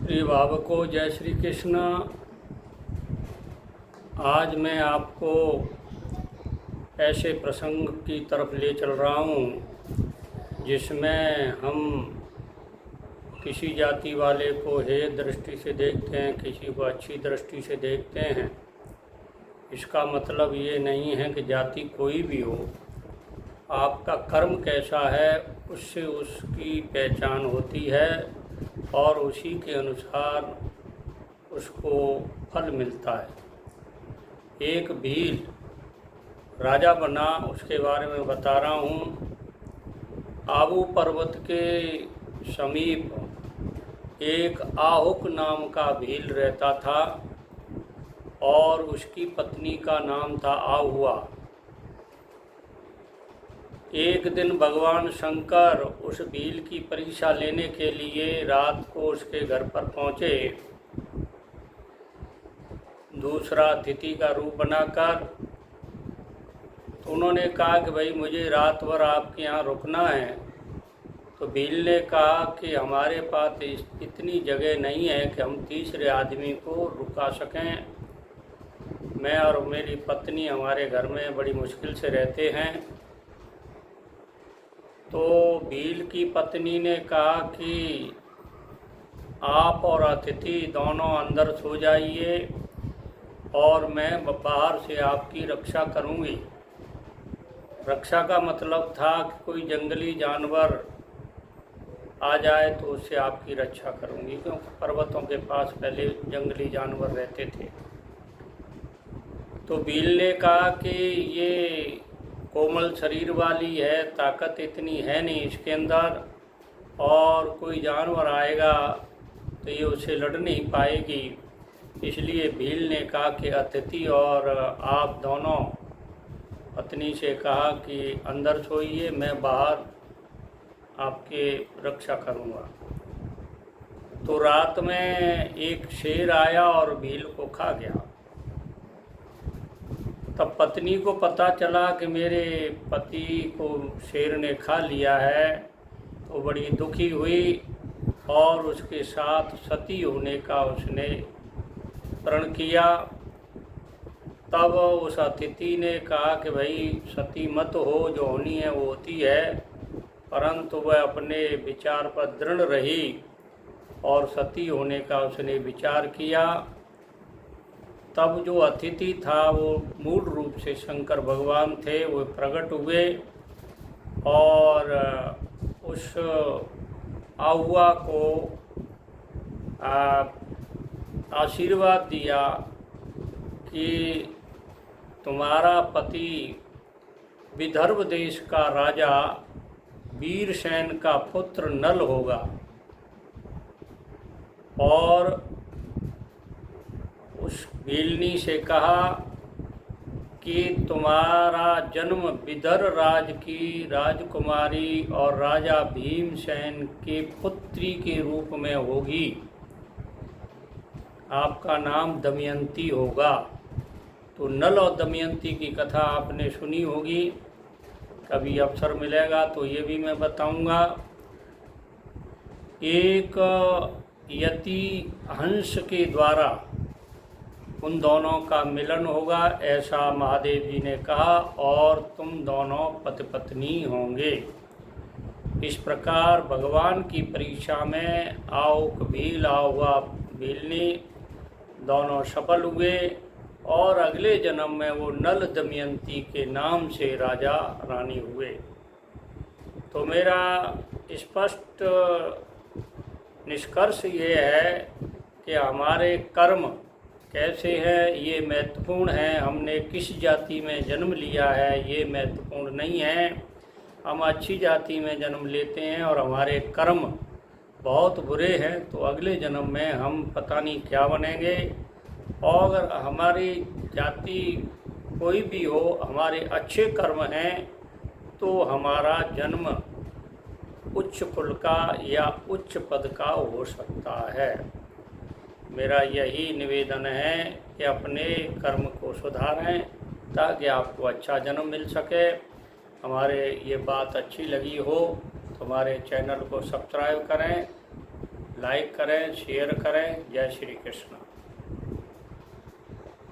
प्रिय भावकों, जय श्री कृष्ण। आज मैं आपको ऐसे प्रसंग की तरफ ले चल रहा हूँ जिसमें हम किसी जाति वाले को हेय दृष्टि से देखते हैं, किसी को अच्छी दृष्टि से देखते हैं। इसका मतलब ये नहीं है कि जाति कोई भी हो, आपका कर्म कैसा है उससे उसकी पहचान होती है और उसी के अनुसार उसको फल मिलता है। एक भील राजा बना, उसके बारे में बता रहा हूँ। आबू पर्वत के समीप एक आहुक नाम का भील रहता था और उसकी पत्नी का नाम था आहुआ। एक दिन भगवान शंकर उस भील की परीक्षा लेने के लिए रात को उसके घर पर पहुँचे। दूसरा अतिथि का रूप बनाकर तो उन्होंने कहा कि भाई मुझे रात भर आपके यहाँ रुकना है। तो भील ने कहा कि हमारे पास इतनी जगह नहीं है कि हम तीसरे आदमी को रुका सकें। मैं और मेरी पत्नी हमारे घर में बड़ी मुश्किल से रहते हैं। तो भील की पत्नी ने कहा कि आप और अतिथि दोनों अंदर सो जाइए और मैं बाहर से आपकी रक्षा करूंगी। रक्षा का मतलब था कि कोई जंगली जानवर आ जाए तो उससे आपकी रक्षा करूंगी, क्योंकि पर्वतों के पास पहले जंगली जानवर रहते थे। तो भील ने कहा कि ये कोमल शरीर वाली है, ताकत इतनी है नहीं इसके अंदर, और कोई जानवर आएगा तो ये उसे लड़ नहीं पाएगी। इसलिए भील ने कहा कि अतिथि और आप दोनों पत्नी से कहा कि अंदर सोइए, मैं बाहर आपके रक्षा करूँगा। तो रात में एक शेर आया और भील को खा गया। तब पत्नी को पता चला कि मेरे पति को शेर ने खा लिया है, तो बड़ी दुखी हुई और उसके साथ सती होने का उसने प्रण किया। तब उस अतिथि ने कहा कि भाई सती मत हो, जो होनी है वो होती है। परंतु वह अपने विचार पर दृढ़ रही और सती होने का उसने विचार किया। तब जो अतिथि था वो मूल रूप से शंकर भगवान थे, वो प्रकट हुए और उस आहुआ को आशीर्वाद दिया कि तुम्हारा पति विदर्भ देश का राजा वीरसेन का पुत्र नल होगा, और उस भीलनी से कहा कि तुम्हारा जन्म विदर्भ राज की राजकुमारी और राजा भीमसेन के पुत्री के रूप में होगी। आपका नाम दमयंती होगा। तो नल और दमयंती की कथा आपने सुनी होगी, कभी अवसर मिलेगा तो ये भी मैं बताऊंगा। एक यति हंस के द्वारा उन दोनों का मिलन होगा, ऐसा महादेव जी ने कहा, और तुम दोनों पति पत्नी होंगे। इस प्रकार भगवान की परीक्षा में आहुक भील आहुआ भीलनी दोनों सफल हुए और अगले जन्म में वो नल दमयंती के नाम से राजा रानी हुए। तो मेरा स्पष्ट निष्कर्ष ये है कि हमारे कर्म कैसे हैं ये महत्वपूर्ण है। हमने किस जाति में जन्म लिया है ये महत्वपूर्ण नहीं है। हम अच्छी जाति में जन्म लेते हैं और हमारे कर्म बहुत बुरे हैं तो अगले जन्म में हम पता नहीं क्या बनेंगे। और अगर हमारी जाति कोई भी हो, हमारे अच्छे कर्म हैं तो हमारा जन्म उच्च कुल का या उच्च पद का हो सकता है। मेरा यही निवेदन है कि अपने कर्म को सुधारें ताकि आपको अच्छा जन्म मिल सके। हमारे ये बात अच्छी लगी हो तो हमारे चैनल को सब्सक्राइब करें, लाइक करें, शेयर करें। जय श्री कृष्ण।